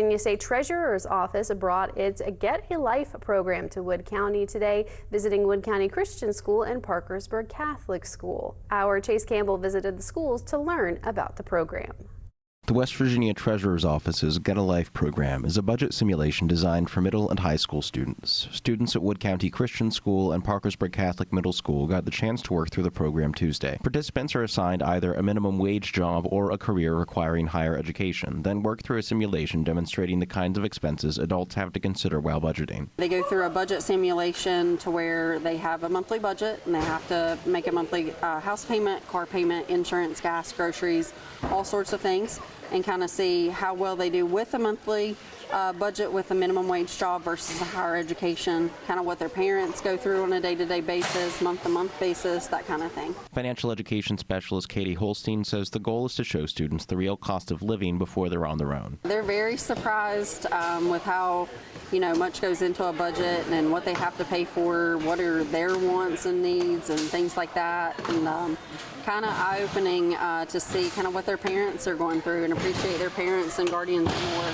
Virginia State Treasurer's Office brought its Get a Life program to Wood County today, visiting Wood County Christian School and Parkersburg Catholic School. Our Chase Campbell visited the schools to learn about the program. The West Virginia Treasurer's Office's Get a Life program is a budget simulation designed for middle and high school students. Students at Wood County Christian School and Parkersburg Catholic Middle School got the chance to work through the program Tuesday. Participants are assigned either a minimum wage job or a career requiring higher education, then work through a simulation demonstrating the kinds of expenses adults have to consider while budgeting. They go through a budget simulation to where they have a monthly budget and they have to make a monthly house payment, car payment, insurance, gas, groceries, all sorts of things, and kind of see how well they do with a monthly budget with a minimum wage job versus a higher education, kind of what their parents go through on a day-to-day basis, month-to-month basis, that kind of thing. Financial education specialist Katie Holstein says the goal is to show students the real cost of living before they're on their own. They're very surprised with how much goes into a budget and what they have to pay for, what are their wants and needs and things like that, and kind of eye-opening to see kind of what their parents are going through and appreciate their parents and guardians more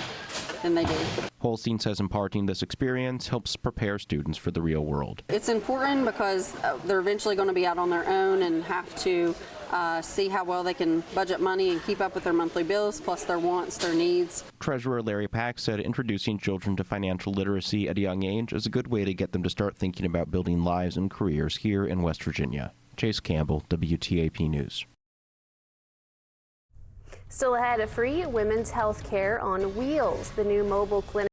than they do. Holstein says imparting this experience helps prepare students for the real world. It's important because they're eventually going to be out on their own and have to see how well they can budget money and keep up with their monthly bills, plus their wants, their needs. Treasurer Larry Pack said introducing children to financial literacy at a young age is a good way to get them to start thinking about building lives and careers here in West Virginia. Chase Campbell, WTAP News. Still ahead, a free women's health care on wheels. The new mobile clinic